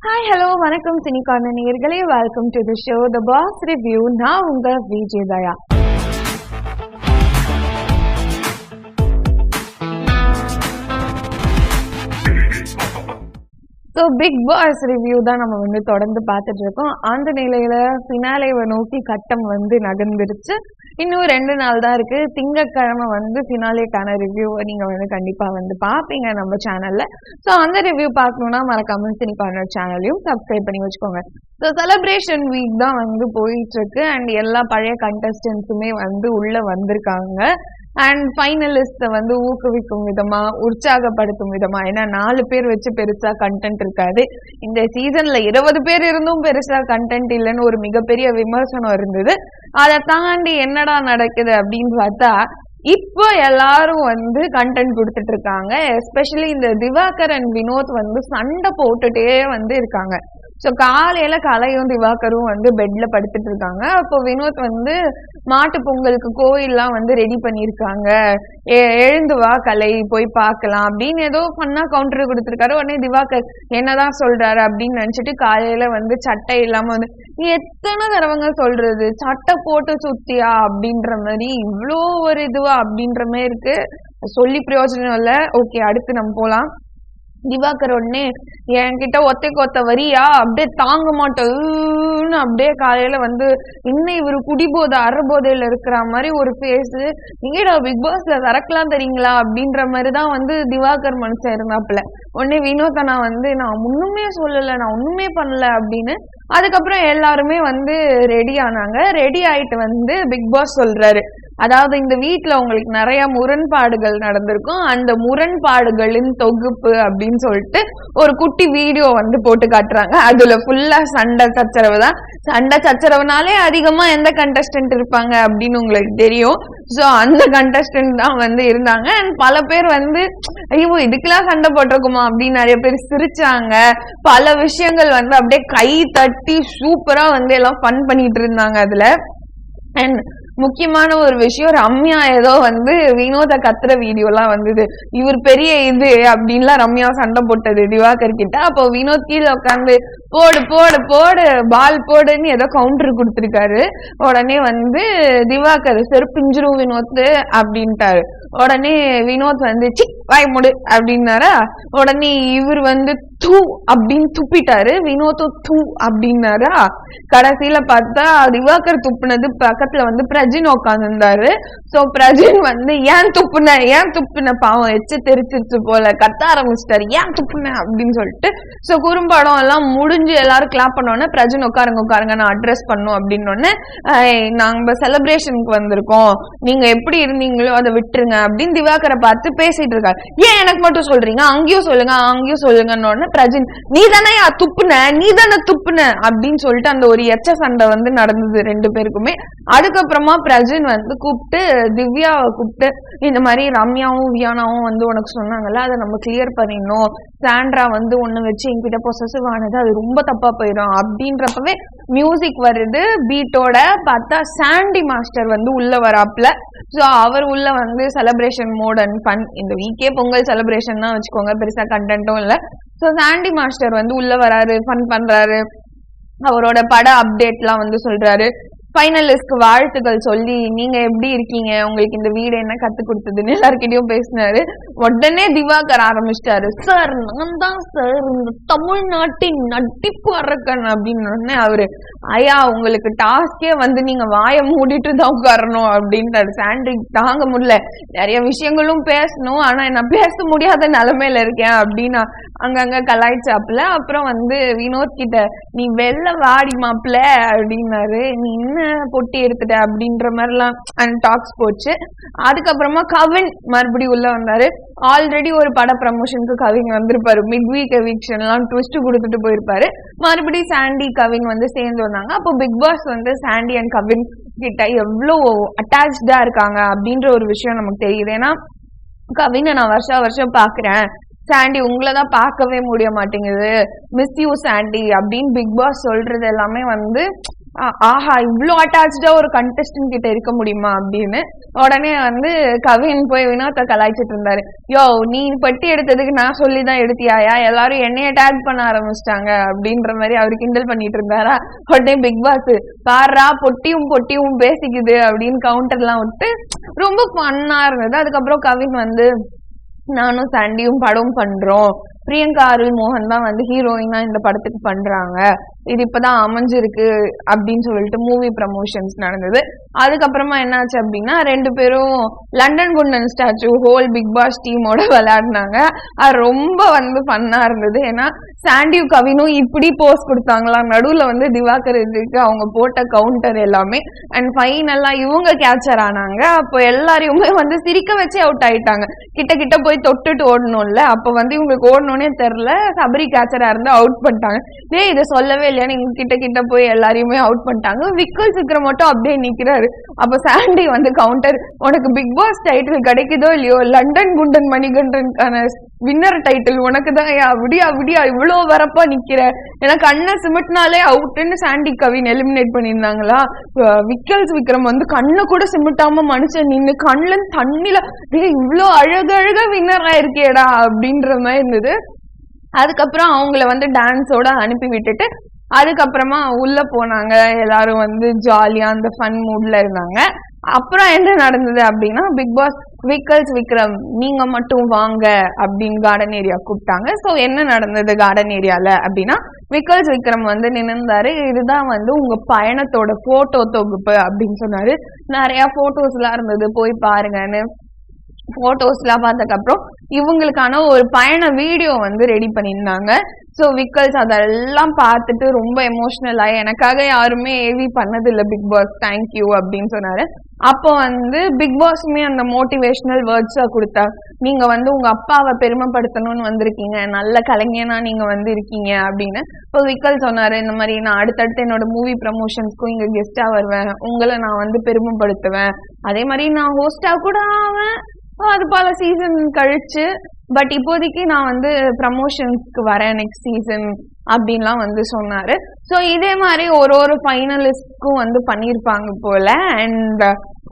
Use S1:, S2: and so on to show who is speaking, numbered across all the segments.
S1: Hi hello வணக்கம் சினிகான நேயர்களே, welcome to the show the boss review. நான் உங்க விஜய் தயா. ஸோ பிக் பாஸ் ரிவ்யூ தான் நம்ம தொடர்ந்து பார்த்துட்டு இருக்கோம். அந்த நிலையில ஃபினாலேவை நோக்கி கட்டம் நகர்ந்துருச்சு. இன்னும் 2 நாள் தான் இருக்கு. திங்கட்கிழமை ஃபினாலேக்கான ரிவ்யூவை நீங்க கண்டிப்பா பார்ப்பீங்க நம்ம சேனல்ல. ஸோ அந்த ரிவ்யூ பார்க்கணும்னா மறக்காம சினிகான சேனலையும் சப்ஸ்கிரைப் பண்ணி வச்சுக்கோங்க. ஸோ செலிப்ரேஷன் வீக் தான் போயிட்டு இருக்கு. அண்ட் எல்லா பழைய கண்டஸ்டன்ஸுமே உள்ள வந்திருக்காங்க. அண்ட் ஃபைனலிஸ்ட ஊக்குவிக்கும் விதமா, உற்சாகப்படுத்தும் விதமா, ஏன்னா 4 பேர் வச்சு பெருசா கண்டென்ட் இருக்காது. இந்த சீசன்ல 20 பேர் இருந்தும் பெருசா கண்டென்ட் இல்லைன்னு ஒரு மிகப்பெரிய விமர்சனம் இருந்தது. அதை தாண்டி என்னடா நடக்குது அப்படின்னு பார்த்தா, இப்போ எல்லாரும் கண்டென்ட் கொடுத்துட்டு இருக்காங்க. எஸ்பெஷலி இந்த திவாகர் அண்ட் வினோத் சண்டை போட்டுட்டே இருக்காங்க. ஸோ காலையில கலையும் திவாகரும் பெட்ல படுத்துட்டு இருக்காங்க. அப்போ வினோத் மாட்டு பொங்கலுக்கு கோயில்லாம் ரெடி பண்ணிருக்காங்க, எழுந்து வா கலை போய் பார்க்கலாம் அப்படின்னு ஏதோ ஃபன்னா கவுண்டர் கொடுத்துருக்காரு. உடனே திவாகர் என்னதான் சொல்றாரு அப்படின்னு நினைச்சிட்டு காலையில சட்டை இல்லாம எத்தனை தடவைங்க சொல்றது, சட்டை போட்டு சுத்தியா அப்படின்ற மாதிரி, இவ்வளோ ஒரு இதுவா அப்படின்ற மாதிரி இருக்கு. சொல்லி பிரயோஜனம் இல்லை. ஓகே, அடுத்து நம்ம போலாம். திவாகர் உடனே என்கிட்ட ஒத்த வரியா, அப்படியே தாங்க மாட்டேன்னு அப்படியே காலையில இன்னும் இவரு குடிபோதை அறபோதையில இருக்கிற மாதிரி ஒரு பேசு, நீங்கடா பிக் பாஸ்ல திறக்கலாம் தெரியுங்களா அப்படின்ற மாதிரிதான் திவாகர் மனுஷன் இருந்தாப்புல. உடனே வினோதனா நான் ஒண்ணுமே சொல்லல, நான் ஒண்ணுமே பண்ணல அப்படின்னு. அதுக்கப்புறம் எல்லாருமே ரெடி ஆனாங்க. ரெடி ஆயிட்டு பிக் பாஸ் சொல்றாரு, அதாவது இந்த வீட்டுல உங்களுக்கு நிறைய முரண்பாடுகள் நடந்திருக்கும், அந்த முரண்பாடுகளின் தொகுப்பு அப்படின்னு சொல்லிட்டு ஒரு குட்டி வீடியோ போட்டு காட்டுறாங்க. அதுல ஃபுல்லா சண்டை சச்சரவு தான். சண்டை சச்சரவுனாலே அதிகமா எந்த கண்டஸ்டன்ட் இருப்பாங்க அப்படின்னு உங்களுக்கு தெரியும். சோ அந்த கண்டஸ்டன்ட் தான் இருந்தாங்க. அண்ட் பல பேர் ஐயோ இதுக்கெல்லாம் சண்டை போட்டிருக்குமா அப்படின்னு நிறைய பேர் சிரிச்சாங்க. பல விஷயங்கள் அப்படியே கை தட்டி சூப்பரா எல்லாம் ஃபன் பண்ணிட்டு இருந்தாங்க அதுல. அண்ட் முக்கியமான ஒரு விஷயம், ரம்யா ஏதோ வினோத கத்துற வீடியோ எல்லாம் வந்தது, இவர் பெரிய இது அப்படின்லாம் ரம்யா சண்டை போட்டது திவாகர் கிட்ட. அப்போ வினோத் கீழே உட்காந்து போடு போடு போடு பால் போடுன்னு ஏதோ கவுண்டர் கொடுத்துருக்காரு. உடனே திவாகர் செருப்பிஞ்சிரும் வினோத் அப்படின்ட்டாரு. உடனே வினோத் சி வாய் முடு அப்படின்னாரா. உடனே இவர் தூ அப்படின்னு துப்பிட்டாரு. வினோத் தூ அப்படின்னாரா. கடைசியில பார்த்தா திவாகர் துப்புனது பக்கத்துல பிரஜின் உட்காந்து இருந்தாரு. சோ பிரஜின் ஏன் துப்புன பாவம் எச்சு தெரிச்சிருச்சு போல கத்த ஆரம்பிச்சிட்டாரு, ஏன் துப்புன அப்படின்னு சொல்லிட்டு. சோ குறும்படம் எல்லாம் முடிஞ்சு எல்லாரும் கிளாப் பண்ணோன்னே பிரஜின் உட்காருங்க நான் அட்ரஸ் பண்ணும் அப்படின்னு, நாங்க செலிப்ரேஷனுக்கு வந்திருக்கோம், நீங்க எப்படி இருந்தீங்களோ அதை விட்டுருங்க அப்படின்னு திவாகரை பார்த்து பேசிட்டு இருக்காரு. ஏன் எனக்கு மட்டும் சொல்றீங்க, அங்கேயும் சொல்லுங்கன்னு பிரஜின் நீ தானே துப்புன அப்படின்னு சொல்லிட்டு அந்த ஒரு எச்ச சண்டை நடந்தது 2 பேருக்குமே. அதுக்கப்புறமா பிரஜின் கூப்பிட்டு திவ்யாவை கூப்பிட்டு, இந்த மாதிரி ரம்யாவும் வியானாவும் உனக்கு சொன்னாங்கல்ல, அதை நம்ம கிளியர் பண்ணிடணும், சாண்ட்ரா ஒண்ணு வச்சு என்கிட்ட பொசசிவ் ஆனது, அது ரொம்ப தப்பா போயிடும் அப்படின்றப்பவே மியூசிக் வருது பீட்டோட. பார்த்தா சாண்டி மாஸ்டர் உள்ள வராப்ல. ஸோ அவர் உள்ள செலிப்ரேஷன் மோட் அண்ட் ஃபன். இந்த வீக்கே பொங்கல் செலிப்ரேஷன் தான் வச்சுக்கோங்க, பெருசா கண்டென்ட்டும் இல்லை. ஸோ சாண்டி மாஸ்டர் உள்ள வராரு, ஃபன் பண்றாரு, அவரோட பட அப்டேட் எல்லாம் சொல்றாரு. ஃபைனலிஸ்ட்க்கு வாழ்த்துக்கள் சொல்லி நீங்க எப்படி இருக்கீங்க, உங்களுக்கு இந்த வீடு என்ன கத்து கொடுத்ததுன்னு எல்லாருக்கிட்டையும் பேசினாரு. உடனே திவாகர் ஆரம்பிச்சிட்டாரு, சார் நான் தான் சார் இந்த தமிழ்நாட்டின் நட்டிப்பு அரக்கன் அப்படின்னு. அவரு ஐயா உங்களுக்கு டாஸ்கே நீங்க வாயை மூடிட்டு தான் உட்காரணும் அப்படின்றாரு. சாண்ட்ரி தாங்க முடியல, நிறைய விஷயங்களும் பேசணும், ஆனா நான் பேச முடியாத நிலைமையில இருக்கேன் அப்படின்னு அங்கங்க கலாய்ச்சாப்புல. அப்புறம் வினோத் கிட்ட நீ வெளில வாடி மாப்பிள்ள அப்படின்னாரு. நீ என்ன பொட்டி எடுத்துட்ட அப்படின்ற மாதிரிலாம் டாக்ஸ் போச்சு. அதுக்கப்புறமா கவின் மறுபடியும் உள்ள வந்தாரு. ஆல்ரெடி ஒரு பட ப்ரமோஷனுக்கு கவின் வந்திருப்பாரு, மிட் வீக் எவிக்ஷன் எல்லாம் ட்விஸ்ட் கொடுத்துட்டு போயிருப்பாரு. மறுபடியும் சாண்டி கவின் சேர்ந்து வந்தாங்க. அப்போ பிக் பாஸ் சாண்டி அண்ட் கவின் கிட்ட எவ்வளோ அட்டாச்சா இருக்காங்க அப்படின்ற ஒரு விஷயம் நமக்கு தெரியுது. ஏன்னா கவினை நான் வருஷம் பாக்குறேன், சாண்டி உங்களதான் பார்க்கவே முடிய மாட்டேங்குது, மிஸ் யூ சாண்டி அப்படின்னு பிக் பாஸ் சொல்றது எல்லாமே ஆஹா இவ்வளோ அட்டாச்சா ஒரு கண்டெஸ்டன்ட் கிட்ட இருக்க முடியுமா அப்படின்னு உடனே வந்து கவின் போய் வினோத்தை கலாய்ச்சிட்டு இருந்தாரு. யோ நீ பட்டி எடுத்ததுக்கு நான் சொல்லிதான் எடுத்தியாயா, எல்லாரும் என்னைய டேக் பண்ண ஆரம்பிச்சிட்டாங்க அப்படின்ற மாதிரி அவரு கிண்டல் பண்ணிட்டு இருந்தாரா. உடனே பிக் பாஸ் பாரா பொட்டியும் பேசிக்குது அப்படின்னு கவுண்டர்லாம் விட்டு ரொம்ப ஃபன்னா இருந்தது. அதுக்கப்புறம் கவின் வந்து நானும் சாண்டியும் படம் பண்றோம், பிரியங்கா அருள் மோகன் தான் வந்து ஹீரோயினா இந்த படத்துக்கு பண்றாங்க, இது இப்பதான் அமைஞ்சிருக்கு அப்படின்னு சொல்லிட்டு மூவி ப்ரமோஷன்ஸ் நடந்தது. அதுக்கப்புறமா என்னாச்சு அப்படின்னா 2 பேரும் லண்டன் குண்டன் ஸ்டாச்சு ஹோல் பிக் பாஸ் டீமோட விளையாடினாங்க. அது ரொம்ப வந்து ஃபன்னா இருந்தது. ஏன்னா சாண்டியும் கவினும் இப்படி போஸ் கொடுத்தாங்களா, நடுவுல வந்து திவாகர் இருக்கு அவங்க போட்ட கவுண்டர் எல்லாமே. அண்ட் ஃபைனலா இவங்க கேப்சர் ஆனாங்க. அப்போ எல்லாரையுமே வந்து சிரிக்க வச்சு அவுட் ஆயிட்டாங்க. கிட்ட போய் தொட்டுட்டு ஓடணும்ல, அப்ப வந்து இவங்களுக்கு ஓடணும்னே தெரியல, சபரி கேப்சரா இருந்து அவுட் பண்ணிட்டாங்க. இதை சொல்லவே இல்லையா, நீங்க கிட்ட போய் எல்லாரையுமே அவுட் பண்ணிட்டாங்க. விக்கல் விக்ரம் மட்டும் அப்படியே நிக்கிறாரு. அப்ப சாண்டி வந்து கவுண்டர், உனக்கு பிக் பாஸ் டைட்டில் கிடைக்குதோ இல்லையோ, லண்டன் குண்டன் மணிகண்டனுக்கான வின்னர் டைட்டில் உனக்கு தான், விடியா இவ்வளவு வரப்பா நிக்கிற, எனக்கு கண்ணை சிமிட்னாலே அவுட்னு சாண்டி கவின் எலிமினேட் பண்ணியிருந்தாங்களா. விக்கல்ஸ் விக்ரம் வந்து கண்ணை கூட சிமிட்டாம மனுஷன் நின்று கண்ணுல தண்ணில இவ்வளோ அழகழகா வின்னர் ஆயிருக்கேடா அப்படின்ற மாதிரி இருந்தது. அதுக்கப்புறம் அவங்கள வந்து டான்ஸோட அனுப்பி விட்டுட்டு அதுக்கப்புறமா உள்ள போனாங்க. எல்லாரும் வந்து ஜாலியா அந்த ஃபன் மூட்ல இருந்தாங்க. அப்புறம் என்ன நடந்தது அப்படின்னா, பிக் பாஸ் விக்கல்ஸ் விக்ரம் நீங்க மட்டும் வாங்க அப்படின்னு கார்டன் ஏரியா கூப்பிட்டாங்க. ஸோ என்ன நடந்தது கார்டன் ஏரியால அப்படின்னா, விக்கல்ஸ் விக்ரம் வந்து நினைந்தாரு. இதுதான் வந்து உங்க பயணத்தோட போட்டோ தொகுப்பு அப்படின்னு சொன்னாரு. நிறைய போட்டோஸ் எல்லாம் இருந்தது, போய் பாருங்கன்னு போட்டோஸ் எல்லாம் பார்த்ததுக்கப்புறம் இவங்களுக்கான ஒரு பயண வீடியோ வந்து ரெடி பண்ணியிருந்தாங்க. ஸோ விக்கல்ஸ் அதெல்லாம் பார்த்துட்டு ரொம்ப எமோஷனல் ஆகி, எனக்காக யாருமே ஏவி பண்ணதில்லை பிக் பாஸ், தேங்க்யூ அப்படின்னு சொன்னாரு. அப்போ வந்து பிக் பாஸுமே அந்த மோட்டிவேஷனல் வேர்ட்ஸா கொடுத்தா, நீங்க வந்து உங்க அப்பாவை பெருமைப்படுத்தணும்னு வந்திருக்கீங்க, நல்ல கலைஞனா நீங்க வந்து இருக்கீங்க அப்படின்னு. இப்போ விக்கல் சொன்னாரு, இந்த மாதிரி நான் அடுத்தடுத்து என்னோட மூவி ப்ரமோஷன்ஸ்க்கும் இங்க கெஸ்டா வருவேன், உங்களை நான் வந்து பெருமைப்படுத்துவேன், அதே மாதிரி நான் ஹோஸ்டா கூட ஆவேன், அது பல சீசன் கழிச்சு, பட் இப்போதைக்கு நான் வந்து ப்ரமோஷன்ஸ்க்கு வரேன் நெக்ஸ்ட் சீசன் அப்படின்லாம் வந்து சொன்னாரு. ஸோ இதே மாதிரி ஒரு ஃபைனலிஸ்ட்க்கும் வந்து பண்ணியிருப்பாங்க போல. அண்ட்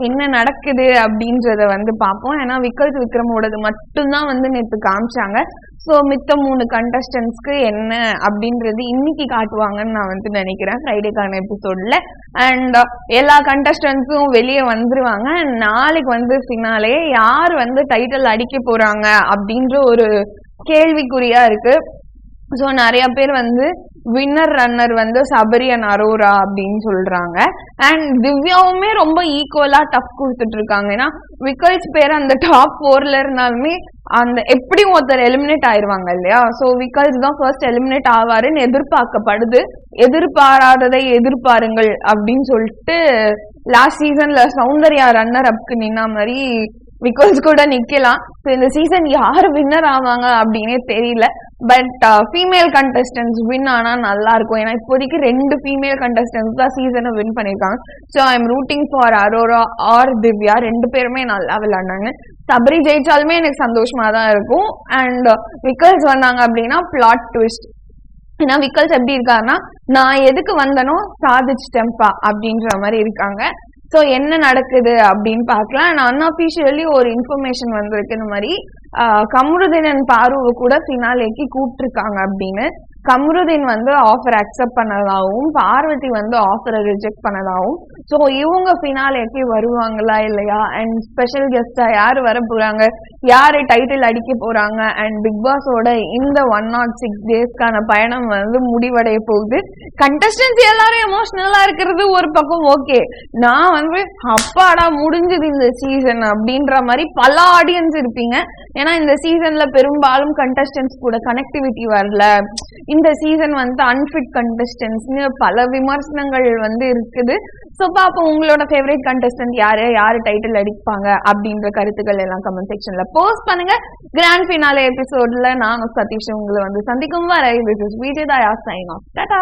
S1: என்ன நடக்குது அப்படின்றத வந்து பார்ப்போம். ஏன்னா விக்கல்ஸ் விக்ரமோடது மட்டும்தான் வந்து நேற்று காமிச்சாங்க. ஸோ மித்த 3 கண்டஸ்டன்ஸ்க்கு என்ன அப்படின்றது இன்னைக்கு காட்டுவாங்கன்னு நான் வந்து நினைக்கிறேன் ஃப்ரைடேக்கான எபிசோட்ல. அண்ட் எல்லா கண்டஸ்டன்ஸும் வெளியே வந்துருவாங்க. நாளைக்கு வந்து ஃபினாலே யார் வந்து டைட்டில் அடிக்க போறாங்க அப்படின்ற ஒரு கேள்விக்குறியா இருக்கு. ஸோ நிறைய பேர் வந்து வின்னர் ரன்னர் வந்து சபரி அண்ட் அரோரா அப்படின்னு சொல்றாங்க. அண்ட் திவ்யாவுமே ரொம்ப ஈக்குவலா டஃப் கொடுத்துட்டு இருக்காங்க. ஏன்னா விக்கல்ஸ் பேர் அந்த டாப் 4ல இருந்தாலுமே அந்த எப்படி ஒருத்தர் எலிமினேட் ஆயிருவாங்க இல்லையா. ஸோ விக்கல்ஸ் தான் ஃபர்ஸ்ட் எலிமினேட் ஆவாருன்னு எதிர்பார்க்கப்படுது. எதிர்பாராததை எதிர்பாருங்கள் அப்படின்னு சொல்லிட்டு லாஸ்ட் சீசன்ல சௌந்தர்யா ரன்னர் அப்க்கு நின்னா மாதிரி விக்கல்ஸ் கூட நிக்கலாம். ஸோ இந்த சீசன் யாரு வின்னர் ஆவாங்க அப்படின்னே தெரியல. பட் ஃபீமேல் கண்டஸ்டன்ஸ் வின் ஆனா நல்லா இருக்கும். ஏன்னா இப்போதைக்கு 2 ஃபீமேல் கண்டஸ்டன்ஸ் தான் சீசனை வின் பண்ணிருக்காங்க. So I am rooting for Aurora or Divya. 2 பேருமே நல்லா விளையாண்டாங்க. சபரி ஜெயிச்சாலுமே எனக்கு சந்தோஷமா தான் இருக்கும். அண்ட் விக்கல்ஸ் வந்தாங்க அப்படின்னா பிளாட் ட்விஸ்ட். ஏன்னா விக்கல்ஸ் எப்படி இருக்காருன்னா, நான் எதுக்கு வந்தனோ சாதிச்சிட்டேன்ப்பா அப்படின்ற மாதிரி இருக்காங்க. ஸோ என்ன நடக்குது அப்படின்னு பார்க்கலாம். நான் அன்அஃபிஷியலி ஒரு இன்ஃபர்மேஷன் வந்திருக்கு, இந்த மாதிரி கம்ருதீன் அண்ட் பாருவை கூட ஃபினாலேக்கு கூப்பிட்டுருக்காங்க அப்படின்னு. கம்ருதீன் வந்து ஆஃபர் அக்செப்ட் பண்ணதாகவும் பார்வதி வந்து ஆஃபரை ரிஜெக்ட் பண்ணதாகவும். ஸோ இவங்க ஃபினாலேக்கு வருவாங்களா இல்லையா, அண்ட் ஸ்பெஷல் கெஸ்டா யார் வர போறாங்க, யாரு டைட்டில் அடிக்க போறாங்க, அண்ட் பிக் பாஸோட இந்த 106 டேஸ்க்கான பயணம் வந்து முடிவடைய போகுது. கண்டஸ்டன்ஸ் எல்லாரும் எமோஷனலா இருக்கிறது ஒரு பக்கம் ஓகே, நான் வந்து அப்பாடா முடிஞ்சது இந்த சீசன் அப்படின்ற மாதிரி பல ஆடியன்ஸ் இருப்பீங்க. ஏன்னா இந்த சீசன்ல பெரும்பாலும் கண்டஸ்டன்ஸ் கூட கனெக்டிவிட்டி வரல, இந்த சீசன் வந்து அன்ஃபிட் கண்டஸ்டன்ஸ்னு பல விமர்சனங்கள் வந்து இருக்குது. ஸோ பாப்போம் உங்களோட ஃபேவரட் கண்டஸ்டன்ட் யாரு டைட்டில் அடிப்பாங்க அப்படின்ற கருத்துக்கள் எல்லாம் கமெண்ட் செக்ஷன்ல போஸ்ட் பண்ணுங்க. கிராண்ட் ஃபினாலே எபிசோட்ல நானும் சதீஷ் உங்களை வந்து சந்திக்கும் வரை this is Vijayadaya sign off. Tata.